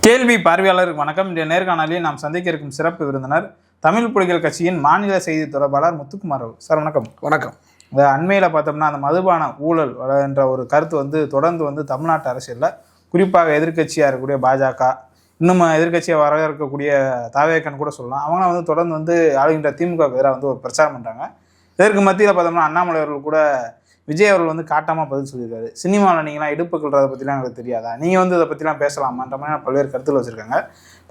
கேள்வி பார்வையாளருக்கு வணக்கம். இந்த நேர்காணலில் நாம் சந்திக்க இருக்கும் சிறப்பு விருந்தினர் தமிழ் புலிகள் கட்சியின் மாநில செய்தி தொடர்பாளர் முத்துக்குமார் அவர்கள். சார் வணக்கம். வணக்கம். இந்த அண்மையில் பார்த்தோம்னா அந்த மதுபான ஊழல் என்ற ஒரு கருத்து தொடர்ந்து தமிழ்நாட்டு அரசியலில் குறிப்பாக எதிர்கட்சியாக இருக்கக்கூடிய பாஜக, இன்னும் எதிர்கட்சியாக வர இருக்கக்கூடிய தாவேக்கன் கூட சொல்லலாம், அவங்க தொடர்ந்து ஆளுகின்ற திமுக எதிராக ஒரு பிரச்சாரம் பண்ணுறாங்க. இதற்கு மத்தியில் பார்த்தோம்னா அண்ணாமலை அவர்கள் கூட விஜய் அவர்கள் காட்டாமல் பதில் சொல்லியிருக்காரு. சினிமாவில் நீங்களாம் இடுப்பு கிள்றதை பற்றிலாம் எங்களுக்கு தெரியாதா, நீங்கள் இதை பற்றிலாம் பேசலாமான்ற மாதிரியான பல்வேறு கருத்துக்கள் வச்சுருக்காங்க.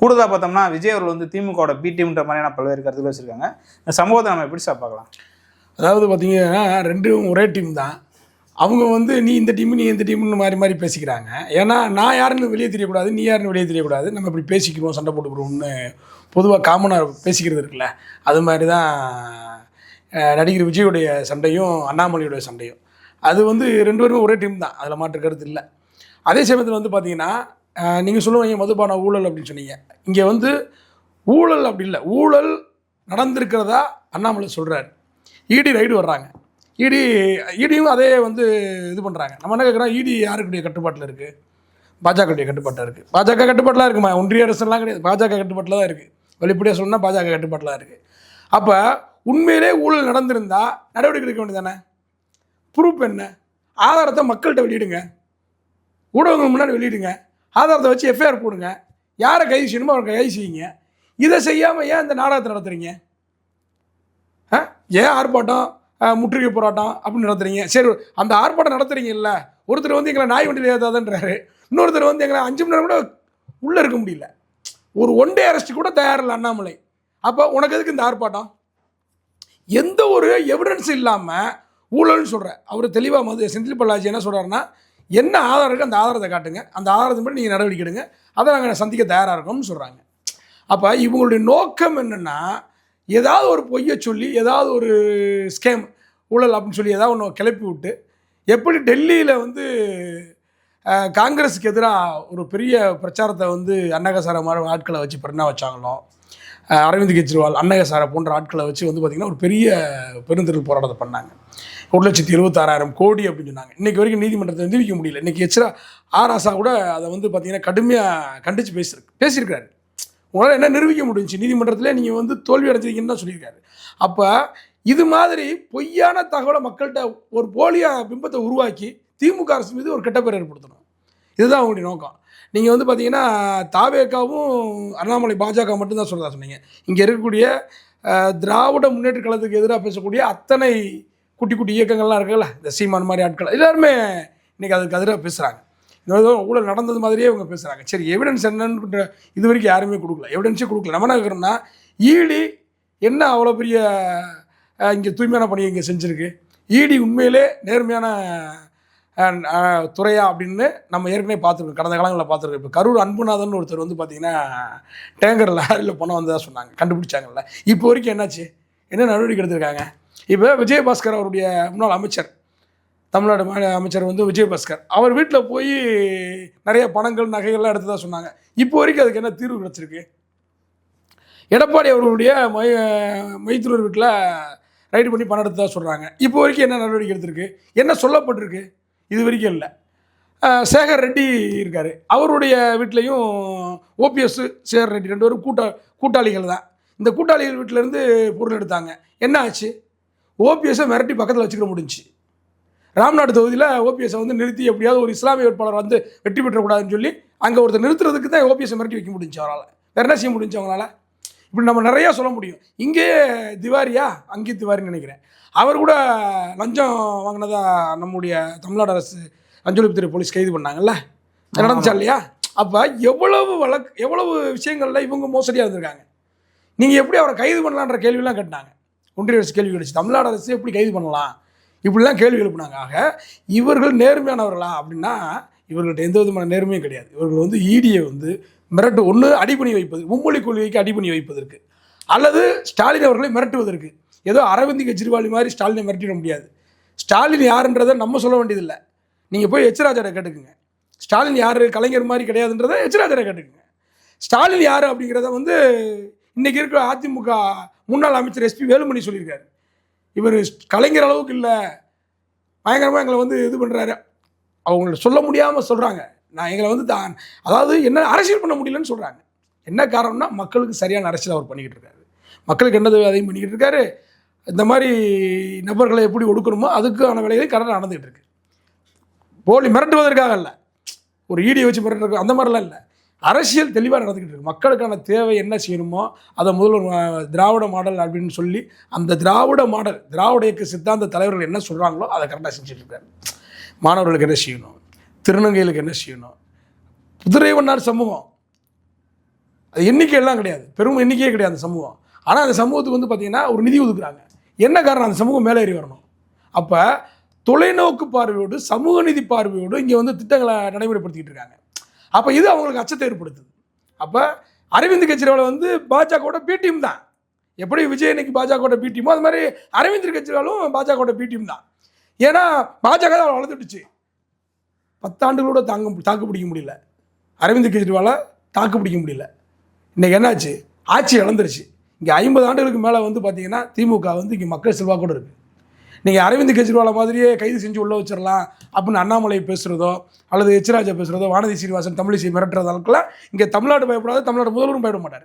கூடுதலாக பார்த்தோம்னா விஜய் அவர்கள் திமுகவோட பி டீம்ன்ற மாதிரியான பல்வேறு கருத்துக்கள் வச்சுருக்காங்க. இந்த சம்பவத்தை நம்ம எப்படி சார் பார்க்கலாம்? அதாவது பார்த்தீங்கன்னா ரெண்டும் ஒரே டீம் தான். அவங்க நீ இந்த டீமு நீ இந்த டீம்னு மாறி மாறி பேசிக்கிறாங்க. ஏன்னா நான் யாருன்னு வெளியே தெரியக்கூடாது, நீ யாருன்னு வெளியே தெரியக்கூடாது, நம்ம இப்படி பேசிக்கிறோம், சண்டை போட்டுக்கிறோம்னு பொதுவாக காமனாக பேசிக்கிறது இருக்குல்ல, அது மாதிரி தான் நடிகர் விஜயோடைய சண்டையும் அண்ணாமலையோடைய சண்டையும். அது ரெண்டு பேருமே ஒரே டீம் தான், அதில் மாற்று கருத்து இல்லை. அதே சமயத்தில் பார்த்தீங்கன்னா நீங்கள் சொல்லுவீங்க மதுபான ஊழல் அப்படின்னு சொன்னீங்க. இங்கே ஊழல் அப்படி இல்லை, நடந்திருக்கிறதா அண்ணாமலை சொல்கிறார். இடி ரைடு வர்றாங்க, இடியும் அதே இது பண்ணுறாங்க. நம்ம என்ன கேட்குறோம், இடி யாருக்குடைய கட்டுப்பாட்டில் இருக்குது? பாஜகவுடைய கட்டுப்பாட்டில் இருக்குது. பாஜக கட்டுப்பாட்டில் இருக்குமா? ஒன்றிய அரசுலாம் கிடையாது, பாஜக கட்டுப்பாட்டில் தான் இருக்குது. வெளிப்படையாக சொல்லணும்னா பாஜக கட்டுப்பாட்டில் தான் இருக்குது. அப்போ உண்மையிலே ஊழல் நடந்திருந்தால் நடவடிக்கை எடுக்க வேண்டியதானே? ப்ரூஃப் என்ன? ஆதாரத்தை மக்கள்கிட்ட வெளியிடுங்க, ஊடகங்கள் முன்னாடி வெளியிடுங்க, ஆதாரத்தை வச்சு எஃப்ஐஆர் போடுங்க, யாரை கைது செய்யணுமோ அவரை கைது செய்யுங்க. இதை செய்யாமல் ஏன் இந்த நாடகத்தை நடத்துகிறீங்க? ஏன் ஆர்ப்பாட்டம், முற்றுகை போராட்டம் அப்படின்னு நடத்துகிறீங்க? சரி, அந்த ஆர்ப்பாட்டம் நடத்துகிறீங்க இல்லை, ஒருத்தர் எங்களை நாய் வண்டியில் ஏற்றாதுன்றாரு, இன்னொருத்தர் எங்களை 5 மணி நேரம் கூட உள்ளே இருக்க முடியல, ஒரு ஒன் டே அரெஸ்ட் கூட தயாரில்லை அண்ணாமலை. அப்போ உனக்கு எதுக்கு இந்த ஆர்ப்பாட்டம்? எந்த ஒரு எவிடன்ஸ் இல்லாமல் ஊழல்னு சொல்கிறேன். அவர் தெளிவாக செந்தில் பாலாஜி என்ன சொல்கிறாருன்னா, என்ன ஆதாரம் இருக்குது அந்த ஆதாரத்தை காட்டுங்க, அந்த ஆதாரத்தின் படி நீங்கள் நடவடிக்கை எடுங்க, அதை நாங்கள் சந்திக்க தயாராக இருக்கோம்னு சொல்கிறாங்க. அப்போ இவங்களுடைய நோக்கம் என்னென்னா, ஏதாவது ஒரு பொய்யை சொல்லி, ஏதாவது ஒரு ஸ்கேம் ஊழல் அப்படின்னு சொல்லி ஏதாவது ஒன்று கிளப்பி விட்டு, எப்படி டெல்லியில் காங்கிரஸுக்கு எதிராக ஒரு பெரிய பிரச்சாரத்தை அன்னகசார மாதிரி ஆட்களை வச்சு பண்ண வச்சாங்களோ, அரவிந்த் கெஜ்ரிவால், அன்னகசாரை போன்ற ஆட்களை வச்சு பார்த்திங்கன்னா ஒரு பெரிய பெருந்திரள் போராட்டத்தை பண்ணாங்க. 1,76,000 கோடி அப்படின்னு சொன்னாங்க. இன்றைக்கி வரைக்கும் நீதிமன்றத்தை நிரூபிக்க முடியல. இன்றைக்கி ஆராசா கூட அதை பார்த்திங்கன்னா கடுமையாக கண்டித்து பேசியிருக்காரு. உங்களால் என்ன நிரூபிக்க முடிஞ்சிச்சு? நீதிமன்றத்தில் நீங்கள் தோல்வி அடைஞ்சிருக்கீங்கன்னு தான் சொல்லியிருக்காரு. அப்போ இது மாதிரி பொய்யான தகவலை மக்கள்கிட்ட ஒரு போலியாக பிம்பத்தை உருவாக்கி திமுக அரசு மீது ஒரு கெட்ட பேர் ஏற்படுத்தணும். இதுதான் அவங்களுடைய நோக்கம். நீங்கள் பார்த்தீங்கன்னா தாவேக்காவும் அண்ணாமலை பாஜக மட்டும்தான் சொல்கிறதா சொன்னீங்க. இங்கே இருக்கக்கூடிய திராவிட முன்னேற்ற கழகத்துக்கு எதிராக பேசக்கூடிய அத்தனை குட்டி குட்டி இயக்கங்கள்லாம் இருக்குல்ல, இந்த சீமான் மாதிரி ஆட்கள் எல்லாருமே இன்றைக்கி அதுக்கு எதிராக பேசுகிறாங்க. இந்த ஊழல் நடந்தது மாதிரியே இவங்க பேசுகிறாங்க. சரி, எவிடன்ஸ் என்னன்னு இது வரைக்கும் யாருமே கொடுக்கல, எவிடன்ஸே கொடுக்கல. நம்ம என்ன கேட்குறோம்னா, இடி என்ன அவ்வளோ பெரிய இங்கே தூய்மையான பணியை இங்கே செஞ்சுருக்கு? இடி உண்மையிலே நேர்மையான துறையா அப்படின்னு நம்ம ஏற்கனவே பார்த்துருக்கோம், கடந்த காலங்களில் பார்த்துருக்கோம். இப்போ கரூர் அன்புநாதன் ஒருத்தர் பார்த்திங்கன்னா டேங்கர் லாரியில் பணம் வந்ததாக சொன்னாங்க, கண்டுபிடிச்சாங்கல்ல. இப்போ வரைக்கும் என்னாச்சு? என்ன நடவடிக்கை எடுத்திருக்காங்க? இப்போ விஜயபாஸ்கர் அவருடைய முன்னாள் அமைச்சர், தமிழ்நாடு மாநில அமைச்சர் விஜயபாஸ்கர், அவர் வீட்டில் போய் நிறைய பணங்கள் நகைகள்லாம் எடுத்ததாக சொன்னாங்க. இப்போ வரைக்கும் அதுக்கு என்ன தீர்வு கிடச்சிருக்கு? எடப்பாடி அவர்களுடைய மைத்தூர் வீட்டில் ரைடு பண்ணி பணம் எடுத்ததாக சொல்கிறாங்க. இப்போ வரைக்கும் என்ன நடவடிக்கை எடுத்திருக்கு? என்ன சொல்லப்பட்டிருக்கு? இது வரைக்கும் இல்லை. சேகர் ரெட்டி இருக்கார், அவருடைய வீட்லேயும் ஓபிஎஸ் சேகர் ரெட்டி 2 பேரும் கூட்டாளிகள் தான். இந்த கூட்டாளிகள் வீட்டிலேருந்து பொருள் எடுத்தாங்க. என்ன ஆச்சு? ஓபிஎஸ்ஸை மிரட்டி பக்கத்தில் வச்சுக்கிற முடிஞ்சு. ராம்நாடு தொகுதியில் ஓபிஎஸ்ஸை நிறுத்தி எப்படியாவது ஒரு இஸ்லாமிய வேட்பாளர் வெற்றி பெற்றக்கூடாதுன்னு சொல்லி அங்கே ஒருத்தர் நிறுத்துறதுக்கு தான் ஓபிஎஸ்ஸை மிரட்டி வைக்க முடிஞ்சு அவரால். வேறு என்ன செய்ய முடிஞ்சு அவங்களால? இப்படி நம்ம நிறையா சொல்ல முடியும். இங்கே திவாரியா, அங்கே திவாரின்னு நினைக்கிறேன், அவர் கூட லஞ்சம் வாங்கினதா நம்முடைய தமிழ்நாடு அரசு லஞ்ச ஒழிப்புத்துறை போலீஸ் கைது பண்ணாங்கல்ல, நடந்துச்சா இல்லையா? அப்போ எவ்வளவு விஷயங்களில் இவங்க மோசடியாக இருந்திருக்காங்க. நீங்கள் எப்படி அவரை கைது பண்ணலான்ற கேள்வியெல்லாம் கேட்டாங்க. ஒன்றிய அரசு கேள்வி கிடைச்சி, தமிழ்நாடு அரசு எப்படி கைது பண்ணலாம் இப்படிலாம் கேள்வி எழுப்பினாங்க. ஆக இவர்கள் நேர்மையானவர்களா அப்படின்னா இவர்கள்ட்ட எந்த விதமான நேர்மையும் கிடையாது. இவர்கள் ஈடியை மிரட்டு, ஒன்று அடிப்பணி வைப்பது, மும்மொழி கொள்கைக்கு அடிப்பணி வைப்பதற்கு, அல்லது ஸ்டாலின் அவர்களை மிரட்டுவதற்கு. ஏதோ அரவிந்த் கெஜ்ரிவால் மாதிரி ஸ்டாலினை மிரட்டிட முடியாது. ஸ்டாலின் யாருன்றதை நம்ம சொல்ல வேண்டியதில்லை, நீங்கள் போய் எச்ராஜரை கேட்டுக்குங்க. ஸ்டாலின் யார், கலைஞர் மாதிரி கிடையாதுன்றதை எச்ராஜரை கேட்டுக்குங்க. ஸ்டாலின் யார் அப்படிங்கிறத இன்றைக்கி இருக்கிற அதிமுக முன்னாள் அமைச்சர் எஸ்பி வேலுமணி சொல்லியிருக்காரு. இவர் கலைஞர் அளவுக்கு இல்லை, பயங்கரமாக எங்களை இது பண்ணுறாரு. அவங்கள சொல்ல முடியாமல் சொல்கிறாங்க. நான் எங்களை வந்து தான் அதாவது என்ன அரசியல் பண்ண முடியலன்னு சொல்கிறாங்க. என்ன காரணம்னா மக்களுக்கு சரியான அரசியல் அவர் பண்ணிக்கிட்டு இருக்காரு, மக்களுக்கு என்னது அதையும் பண்ணிக்கிட்டு இருக்காரு. இந்த மாதிரி நபர்களை எப்படி ஒடுக்கணுமோ அதுக்கான வேலைகளையும் கரெக்டாக நடந்துகிட்டு இருக்கு. போலி மிரட்டுவதற்காக இல்லை, ஒரு ஈடியை வச்சு மிரட்டுறது அந்த மாதிரிலாம் இல்லை, அரசியல் தெளிவாக நடந்துக்கிட்டு இருக்கு. மக்களுக்கான தேவை என்ன செய்யணுமோ அதை முதல்ல திராவிட மாடல் அப்படின்னு சொல்லி அந்த திராவிட மாடல் திராவிட இயக்க சித்தாந்த தலைவர்கள் என்ன சொல்கிறாங்களோ அதை கரெக்டாக செஞ்சுட்டு இருக்காரு. மாணவர்களுக்கு என்ன செய்யணும், திருநங்கைகளுக்கு என்ன செய்யணும், புதுரைவண்ணார் சமூகம் அது எண்ணிக்கையெல்லாம் கிடையாது, பெரும் எண்ணிக்கையே கிடையாது அந்த சமூகம். ஆனால் அந்த சமூகத்துக்கு வந்து பார்த்திங்கன்னா ஒரு நிதி ஒதுக்குறாங்க. என்ன காரணம், அந்த சமூகம் மேலே ஏறி வரணும். அப்போ தொலைநோக்கு பார்வையோடு சமூக நீதி பார்வையோடு இங்கே வந்து திட்டங்களை நடைமுறைப்படுத்திக்கிட்டு இருக்காங்க. அப்போ இது அவங்களுக்கு அச்சத்தை ஏற்படுத்துது. அப்போ அரவிந்த் கெஜ்ரிவால் வந்து பாஜகவோட பி டீம் தான். எப்படி விஜய் இன்னைக்கு பாஜகவோட பி டீமோ அது மாதிரி அரவிந்த் கெஜ்ரிவாலும் பாஜகவோட பி டீம் தான். ஏன்னா பாஜக தான் அவளை வளர்த்துட்டுச்சு. 10 ஆண்டுகளோட தாக்கு பிடிக்க முடியல, அரவிந்த் கெஜ்ரிவாலை தாக்கு பிடிக்க முடியல. இன்றைக்கி என்னாச்சு, ஆட்சி இழந்துருச்சு. இங்கே 50 ஆண்டுகளுக்கு மேலே வந்து பார்த்தீங்கன்னா திமுக வந்து இங்கே மக்கள் செல்வாக்கூட இருக்குது. நீங்கள் அரவிந்த் கெஜ்ரிவாலை மாதிரியே கைது செஞ்சு உள்ளே வச்சிடலாம் அப்படின்னு அண்ணாமலை பேசுகிறதோ அல்லது எச் ராஜா பேசுகிறதோ வானதி சீனிவாசன் தமிழிசை மிரட்டுறதாலுக்குலாம் இங்கே தமிழ்நாடு பயப்படாது, தமிழ்நாடு முதல்வரும் பயப்பட மாட்டார்.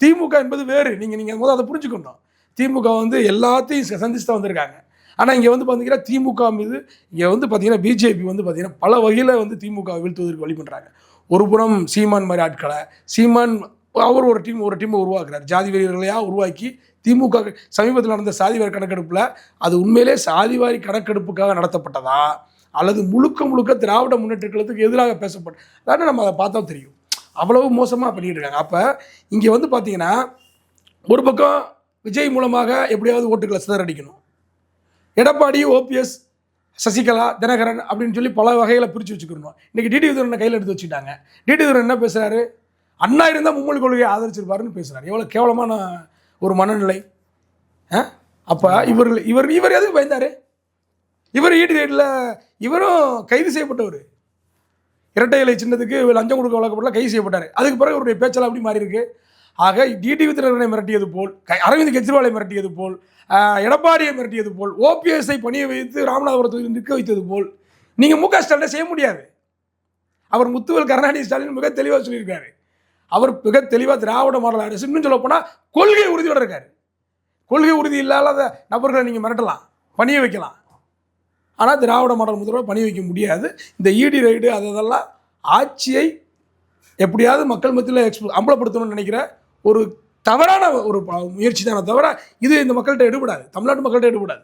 திமுக என்பது வேறு, நீங்கள் முதல் அதை புரிஞ்சுக்கணும். திமுக வந்து எல்லாத்தையும் சந்திச்சு தான் வந்திருக்காங்க. ஆனால் இங்கே வந்து பார்த்தீங்கன்னா திமுக மீது இங்கே வந்து பார்த்தீங்கன்னா பிஜேபி வந்து பார்த்தீங்கன்னா பல வகையில் வந்து திமுக வீழ்த்துவதற்கு வழி பண்ணுறாங்க. ஒரு புறம் சீமான் மாதிரி ஆட்களை, சீமான் அவர் ஒரு டீமை உருவாக்குறார், ஜாதி வெறியர்களையாக உருவாக்கி திமுக சமீபத்தில் நடந்த சாதிவாரி கணக்கெடுப்பில் அது உண்மையிலே சாதிவாரி கணக்கெடுப்புக்காக நடத்தப்பட்டதா அல்லது முழுக்க திராவிட முன்னேற்ற கழகத்துக்கு எதிராக பேசப்பட்டதான்னு நம்ம அதை பார்த்தா தெரியும். அவ்வளவு மோசமாக பண்ணிட்டு இருக்காங்க. அப்போ இங்கே வந்து பார்த்தீங்கன்னா ஒரு பக்கம் விஜய் மூலமாக எப்படியாவது ஓட்டுகளை சிதறடிக்கணும், எடப்பாடி, ஓபிஎஸ், சசிகலா, தினகரன் அப்படின்னு சொல்லி பல வகையில் பிரித்து வச்சுக்கணும். இன்றைக்கி டிடி விதிரனை கையில் எடுத்து வச்சுட்டாங்க. டிடி விதிரன் என்ன பேசுகிறாரு, அண்ணா இருந்தால் மும்மொழி கொள்கையை ஆதரிச்சிருப்பாருன்னு பேசுகிறார். எவ்வளோ கேவலமான ஒரு மனநிலை. அப்போ இவர் எதுக்கு பயந்தார்? இவர் ஈடி ரைடில் இவரும் கைது செய்யப்பட்டவர், இரட்டை இலை சின்னத்துக்கு லஞ்சம் கொடுக்க வழக்கப்படலாம் கைது செய்யப்பட்டார். அதுக்கு பிறகு அவருடைய பேச்செல்லாம் அப்படி மாறி இருக்கு. ஆக டிடி விதிரனை மிரட்டியது போல், அரவிந்த் கெஜ்ரிவாலை மிரட்டியது போல், எடப்பாடியை மிரட்டியது போல், ஓபிஎஸ்ஐ பணியை வைத்து ராமநாதபுரத்தில் நிற்க வைத்தது போல் நீங்கள் மு க ஸ்டாலினை செய்ய முடியாது. அவர் முத்துவேல் கருணாநிதி ஸ்டாலின் மிக தெளிவாக சொல்லியிருக்காரு. அவர் மிக தெளிவாக திராவிட மாடல் அரசு இன்னும் சொல்ல போனால் கொள்கை உறுதியோட இருக்காரு. கொள்கை உறுதி இல்லாத நபர்களை நீங்கள் மிரட்டலாம், பணிய வைக்கலாம், ஆனால் திராவிட மாடல் முதல்வர் பணிய வைக்க முடியாது. இந்த ஈடி ரைடு அதெல்லாம் ஆட்சியை எப்படியாவது மக்கள் மத்தியில் அம்பலப்படுத்தணும்னு நினைக்கிற ஒரு தவறான ஒரு முயற்சி தானே தவிர இது இந்த மக்கள்கிட்ட எடுபடாது, தமிழ்நாட்டு மக்கள்கிட்ட எடுபடாது.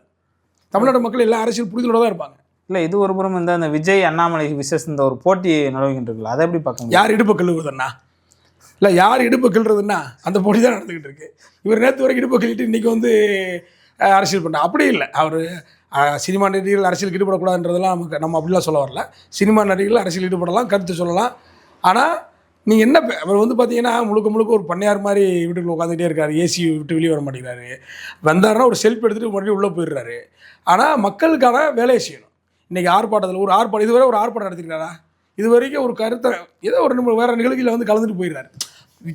தமிழ்நாட்டு மக்கள் எல்லா அரசியல் புரிதலோட தான் இருப்பாங்க. இல்லை, இது ஒரு புறம் இந்த விஜய் அண்ணாமலை விசேஷம் இந்த ஒரு போட்டி நிலவுகிட்டு இருக்குல்ல, அதை எப்படி பார்க்க யார் இடுப்பு கழுவுறதுன்னா, இல்லை யார் இடுப்பு கிள்றதுன்னா அந்த போட்டி தான் நடந்துக்கிட்டு இருக்கு. இவர் நேற்று வரைக்கும் இடுப்பு கிள்ளிட்டு இன்றைக்கி வந்து அரசியல் பண்ண அப்படி இல்லை. அவர் சினிமா நடிகர்கள் அரசியல் ஈடுபடக்கூடாதுன்றதெல்லாம் நம்ம அப்படிலாம் சொல்ல வரல. சினிமா நடிகர்கள் அரசியல் ஈடுபடலாம், கருத்து சொல்லலாம். ஆனால் நீங்கள் என்ன அவர் வந்து பார்த்தீங்கன்னா முழுக்க ஒரு பண்ணையார் மாதிரி வீட்டுக்குள்ள உட்காந்துக்கிட்டே இருக்காரு, ஏசி விட்டு வெளியே வர மாட்டேங்கிறாரு. வந்தாருன்னா ஒரு செல்ஃப் எடுத்துகிட்டு மறுபடியும் உள்ளே போயிடுறாரு. ஆனால் மக்களுக்கான வேலையை செய்யணும். இன்றைக்கி ஆர்ப்பாட்டத்தில் ஒரு ஆர்ப்பாட்டம், இதுவரை ஒரு ஆர்ப்பாட்டம் நடத்திருக்காரா? இது வரைக்கும் ஒரு கருத்தை ஏதோ ஒரு வேறு நிகழ்ச்சியில் வந்து கலந்துட்டு போயிடுறாரு.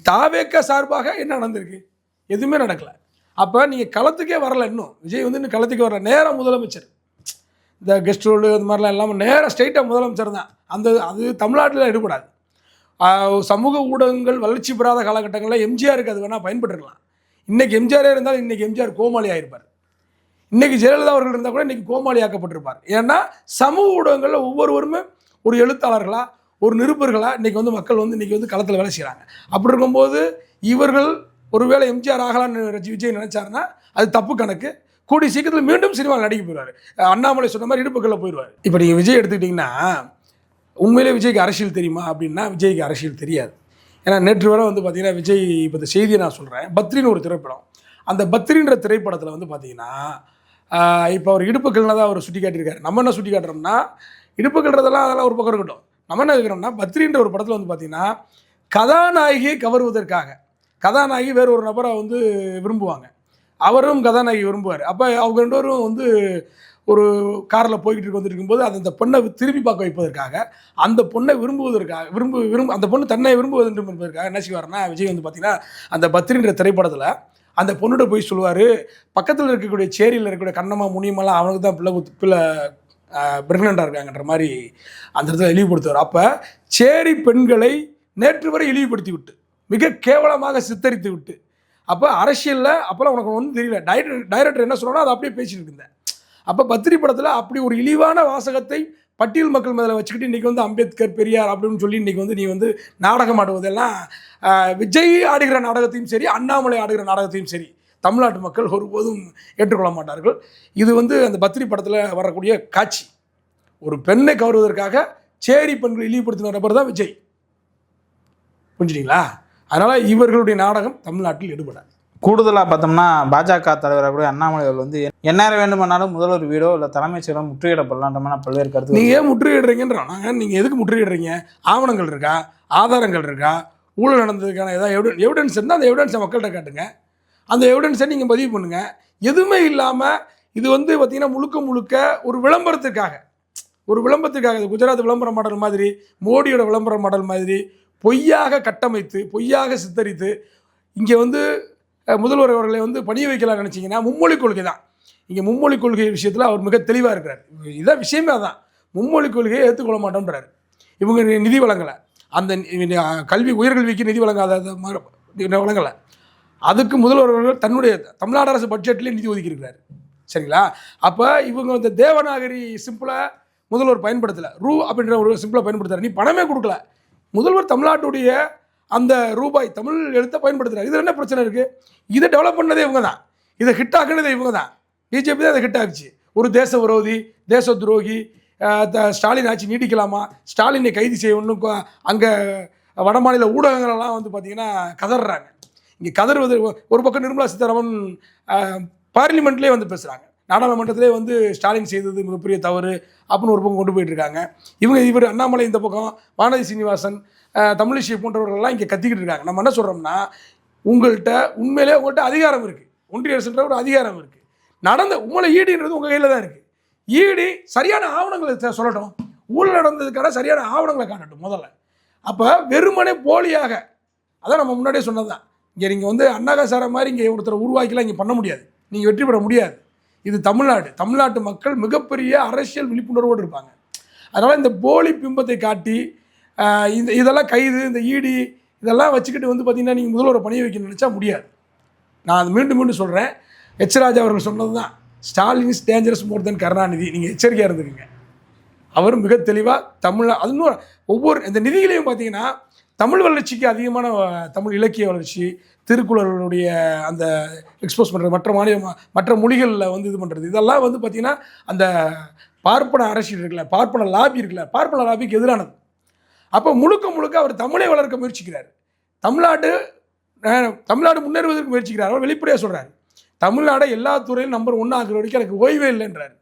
தாவேக்க சார்பாக என்ன நடந்திருக்கு? எதுவுமே நடக்கலை. அப்போ நீங்கள் களத்துக்கே வரலை. இன்னும் விஜய் வந்து இன்னும் களத்துக்கே வரல. நேராக முதலமைச்சர் இந்த கெஸ்ட் ரோடு அது மாதிரிலாம் இல்லாமல் நேராக ஸ்ட்ரைட்டாக முதலமைச்சர் தான். அது தமிழ்நாட்டில் எடுபடாது. சமூக ஊடகங்கள் வளர்ச்சி பெறாத காலகட்டங்களில் எம்ஜிஆருக்கு அது வேணால் பயன்பட்டுருக்கலாம். இன்றைக்கி எம்ஜிஆரே இருந்தாலும் இன்றைக்கி எம்ஜிஆர் கோமாளி ஆகிருப்பார். இன்றைக்கி ஜெயலலிதா அவர்கள் இருந்தால் கூட இன்றைக்கி கோமாளி ஆக்கப்பட்டிருப்பார். ஏன்னா சமூக ஊடகங்களில் ஒவ்வொருவருமே ஒரு எழுத்தாளர்களாக, ஒரு நிருபர்களாக இன்றைக்கி வந்து மக்கள் வந்து இன்றைக்கி வந்து களத்தில் வேலை செய்கிறாங்க. அப்படி இருக்கும்போது இவர்கள் ஒருவேளை எம்ஜிஆர் ஆகலான்னு விஜய் நினைச்சாருன்னா அது தப்பு கணக்கு. கூடிய சீக்கிரத்தில் மீண்டும் சினிமாவில் நடிக்க போயிடுவார். அண்ணாமலை சொன்ன மாதிரி இடுப்புகளில் போயிடுவார். இப்போ நீங்கள் விஜய் எடுத்துக்கிட்டிங்கன்னா உண்மையிலே விஜய்க்கு அரசியல் தெரியுமா அப்படின்னா விஜய்க்கு அரசியல் தெரியாது. ஏன்னா நேற்று வரை வந்து பார்த்திங்கன்னா விஜய் இப்போ இந்த செய்தியை நான் சொல்கிறேன், பத்ரின்னு ஒரு திரைப்படம், அந்த பத்ரின்ற திரைப்படத்தில் வந்து பார்த்திங்கன்னா இப்போ அவர் இடுப்புகள்னா தான் அவர் சுட்டி காட்டியிருக்காரு. நம்ம என்ன சுட்டி காட்டுறோம்னா இடுப்புகள்றதெல்லாம் அதெல்லாம் ஒரு பக்கம் இருக்கட்டும். நம்ம என்ன இருக்கிறோம்னா பத்ரின்ற ஒரு படத்தில் வந்து பார்த்திங்கன்னா கதாநாயகியை கவருவதற்காக கதாநாயகி வேறு ஒரு நபரை வந்து விரும்புவாங்க, அவரும் கதாநாயகி விரும்புவார். அப்போ அவங்க ரெண்டு பேரும் வந்து ஒரு காரில் போய்கிட்டு வந்துட்டு இருக்கும்போது அந்த பொண்ணை திரும்பி பார்க்க வைப்பதற்காக அந்த பொண்ணை விரும்புவதற்காக அந்த பொண்ணு தன்னை விரும்புவது என்பதற்காக என்ன செய்வார்னா விஜய் வந்து பார்த்திங்கன்னா அந்த பத்ரின்ற திரைப்படத்தில் அந்த பொண்ணுகிட்ட போய் சொல்லுவார், பக்கத்தில் இருக்கக்கூடிய சேரியில் இருக்கக்கூடிய கண்ணம்மா முனியமெல்லாம் அவனுக்கு தான் பிள்ளை பிரெக்னெண்ட்டாக இருக்காங்கன்ற மாதிரி அந்த இடத்துல இழிவுபடுத்துவார். அப்போ சேரி பெண்களை நேற்று வரை இழிவுபடுத்தி விட்டு, மிக கேவலமாக சித்தரித்து விட்டு, அப்போ அரசியலில் அப்போல்லாம் உனக்கு ஒன்றும் தெரியல, டைரக்டர் என்ன சொல்கிறானோ அதை அப்படியே பேசிட்டு இருந்தேன். அப்போ பத்திரி படத்தில் அப்படி ஒரு இழிவான வாசகத்தை பட்டியல் மக்கள் மேலே வச்சுக்கிட்டு இன்றைக்கி வந்து அம்பேத்கர் பெரியார் அப்படின்னு சொல்லி இன்றைக்கி வந்து நீ வந்து நாடகம் ஆடுவதெல்லாம் விஜய் ஆடுகிற நாடகத்தையும் சரி, அண்ணாமலை ஆடுகிற நாடகத்தையும் சரி தமிழ்நாட்டு மக்கள் ஒருபோதும் ஏற்றுக்கொள்ள மாட்டார்கள். இது வந்து அந்த பத்திரி படத்தில் வரக்கூடிய காட்சி. ஒரு பெண்ணை கவருவதற்காக சேரி பெண்கள் இழிவுபடுத்தின நபர் தான் விஜய். புரிஞ்சுட்டீங்களா? அதனால் இவர்களுடைய நாடகம் தமிழ்நாட்டில் எடுபடாது. கூடுதலாக பார்த்தோம்னா பாஜக தலைவராக கூட அண்ணாமலை அவர்கள் வந்து எந்நேரம் வேண்டுமானாலும் முதல்வர் வீடோ இல்லை தலைமைச் செயலம் முற்றுகையிடப்படலான்ற பல்வேறு கருத்து. நீங்கள் ஏன் முற்றுகையிடுறீங்கன்றாங்க. நீங்கள் எதுக்கு முற்றுகையிடுறீங்க? ஆவணங்கள் இருக்கா, ஆதாரங்கள் இருக்கா, ஊழல் நடந்ததுக்கான ஏதாவது எவிடன்ஸ் இருந்தால் அந்த எவிடன்ஸை மக்கள்கிட்ட காட்டுங்க. அந்த எவிடன்ஸை நீங்கள் பதிவு பண்ணுங்கள். எதுவுமே இல்லாமல் இது வந்து பார்த்திங்கன்னா முழுக்க ஒரு விளம்பரத்துக்காக இது குஜராத் விளம்பர மாடல் மாதிரி, மோடியோட விளம்பர மாடல் மாதிரி பொய்யாக கட்டமைத்து, பொய்யாக சித்தரித்து இங்கே வந்து முதல்வர் அவர்களை வந்து பணிய வைக்கலாம் நினச்சிங்கன்னா மும்மொழி கொள்கை தான். இங்கே மும்மொழி கொள்கை விஷயத்தில் அவர் மிக தெளிவாக இருக்கிறார். இதான் விஷயமே அதான். மும்மொழி கொள்கையை ஏற்றுக்கொள்ள மாட்டோன்றார். இவங்க நிதி வழங்கலை, அந்த கல்வி உயர்கல்விக்கு நிதி வழங்காத வழங்கலை. அதுக்கு முதல்வர் அவர்கள் தன்னுடைய தமிழ்நாடு அரசு பட்ஜெட்லேயே நிதி ஒதுக்கியிருக்கிறார். சரிங்களா? அப்போ இவங்க இந்த தேவநாகரி சிம்பிளாக முதல்வர் பயன்படுத்தலை, ரூ அப்படின்ற ஒரு சிம்பிளாக பயன்படுத்துகிறார். நீ பணமே கொடுக்கல, முதல்வர் தமிழ்நாட்டுடைய அந்த ரூபாய் தமிழ் எழுத்தை பயன்படுத்துகிறார். இதில் என்ன பிரச்சனை இருக்குது? இதை டெவலப் பண்ணதே இவங்க தான், இதை ஹிட் ஆக்குனதே இவங்க தான். பிஜேபி தான் அதை ஹிட் ஆகிச்சு. ஒரு தேச விரோதி, தேச துரோகி, ஸ்டாலின் ஆட்சி நீடிக்கலாமா, ஸ்டாலினை கைது செய்யணும். அங்கே வடமாநில ஊடகங்களெல்லாம் வந்து பார்த்திங்கன்னா கதறாங்க. இங்கே கதறுவது ஒரு பக்கம் நிர்மலா சீதாராமன் பார்லிமெண்ட்லேயே வந்து பேசுகிறாங்க, நாடாளுமன்றத்திலே வந்து ஸ்டாலின் செய்தது மிகப்பெரிய தவறு அப்படின்னு ஒரு பக்கம் கொண்டு போயிட்டுருக்காங்க. இவர் அண்ணாமலை இந்த பக்கம், வானதி சீனிவாசன், தமிழிசை போன்றவர்கள்லாம் இங்கே கத்திக்கிட்டு இருக்காங்க. நம்ம என்ன சொல்கிறோம்னா, உங்கள்கிட்ட அதிகாரம் இருக்குது, ஒன்றிய அரசுன்ற ஒரு அதிகாரம் இருக்குது. உங்களை ஈடின்றது உங்கள் கையில் தான் இருக்குது. ஈடி சரியான ஆவணங்களை சொல்லட்டும், ஊழல் நடந்ததுக்கான சரியான ஆவணங்களை காட்டட்டும் முதல்ல. அப்போ வெறுமனே போலியாக, அதான் நம்ம முன்னாடியே சொன்னது தான், இங்கே நீங்கள் வந்து அண்ணாகாசார மாதிரி இங்கே ஒருத்தரை உருவாக்கிலாம் இங்கே பண்ண முடியாது, நீங்கள் வெற்றி பெற முடியாது. இது தமிழ்நாட்டு மக்கள் மிகப்பெரிய அரசியல் விழிப்புணர்வோடு இருப்பாங்க. அதனால் இந்த போலி பிம்பத்தை காட்டி இதெல்லாம் கைது, இந்த ஈடி இதெல்லாம் வச்சுக்கிட்டு வந்து பார்த்திங்கன்னா நீங்கள் முதல்வரை பணிய வைக்க நினச்சா முடியாது. நான் அது மீண்டும் சொல்கிறேன். எச் ராஜா அவர்கள் சொன்னது தான், ஸ்டாலின் இஸ் டேஞ்சரஸ் மோர் தென் கருணாநிதி. நீங்கள் எச்சரிக்கையாக இருந்துக்குங்க. அவர் மிக தெளிவாக அது இன்னும் ஒவ்வொரு இந்த நிதிகளையும் பார்த்திங்கன்னா தமிழ் வளர்ச்சிக்கு அதிகமான தமிழ் இலக்கிய வளர்ச்சி, திருக்குறளுடைய அந்த எக்ஸ்போஸ் பண்ணுறது, மற்ற மொழிகளில் வந்து இது பண்ணுறது, இதெல்லாம் வந்து பார்த்திங்கன்னா அந்த பார்ப்பன அரசியல் இருக்குல்ல, பார்ப்பன லாபிக்கு எதிரானது. அப்போ முழுக்க அவர் தமிழை வளர்க்க முயற்சிக்கிறார். தமிழ்நாடு முன்னேறுவதற்கு முயற்சிக்கிறார். அவர் வெளிப்படையாக சொல்கிறார், தமிழ்நாடை எல்லா துறையிலும் நம்பர் 1 ஆகிற வரைக்கும் எனக்கு ஓய்வே இல்லைன்றார்.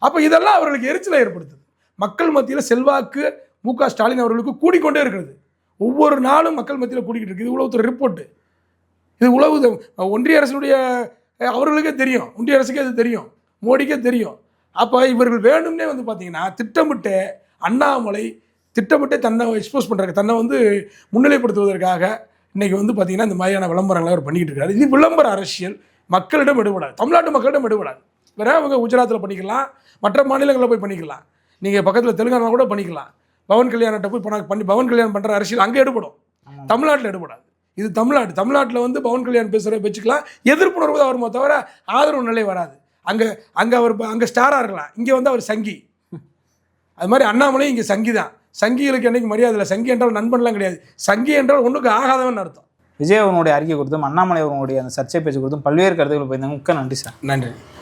அப்போ இதெல்லாம் அவர்களுக்கு எரிச்சலை ஏற்படுத்துது. மக்கள் மத்தியில் செல்வாக்கு மு.க. ஸ்டாலின் அவர்களுக்கு கூடிக்கொண்டே இருக்கிறது. ஒவ்வொரு நாளும் மக்கள் மத்தியில் கூடிக்கிட்டு இருக்குது. இது உளவுத்துறை ரிப்போர்ட்டு, இது ஒன்றிய அரசுடைய அவர்களுக்கே தெரியும், ஒன்றிய அரசுக்கே அது தெரியும், மோடிக்கே தெரியும். அப்போ இவர்கள் வேணும்னே வந்து பார்த்திங்கன்னா திட்டமிட்டு அண்ணாமலை தன்னை எக்ஸ்போஸ் பண்ணுறாங்க, தன்னை வந்து முன்னிலைப்படுத்துவதற்காக இன்றைக்கி வந்து பார்த்திங்கன்னா இந்த மாதிரியான விளம்பரங்களை அவர் பண்ணிக்கிட்டு இருக்காரு. இது விளம்பர அரசியல் மக்களிடம் எடுபடாது, தமிழ்நாட்டு மக்களிடம் எடுபடாது. வேற அவங்க குஜராத்தில் பண்ணிக்கலாம், மற்ற மாநிலங்களில் போய் பண்ணிக்கலாம், நீங்கள் பக்கத்தில் தெலுங்கானா கூட பண்ணிக்கலாம். பவன் கல்யாணத்தை போய் பவன் கல்யாணம் பண்ணுற அரசியல் அங்கே எடுபடும், தமிழ்நாட்டில் எடுபடாது. இது தமிழ்நாட்டில் வந்து பவன் கல்யாணம் பேசுகிற வச்சுக்கலாம், எதிர்ப்புணர்வு தான் வருமோ தவிர ஆதரவு நிலை வராது. அங்கே ஸ்டாராக இருக்கலாம், இங்கே வந்து அவர் சங்கி. அது மாதிரி அண்ணாமலை இங்கே சங்கி தான். சங்கிகளுக்கு என்றைக்கு மரியாதை இல்லை. சங்கி என்றால் நண்பன்லாம் கிடையாது, சங்கி என்றால் ஒன்றுக்கு ஆகாதவன் அர்த்தம். விஜய் அவனுடைய அறிக்கை கொடுத்தும் அண்ணாமலை அவனுடைய அந்த சர்ச்சை பேச்சு கொடுத்தும் பல்வேறு கருத்துக்கள் போயிருந்தாங்க. மிக்க நன்றி சார். நன்றி.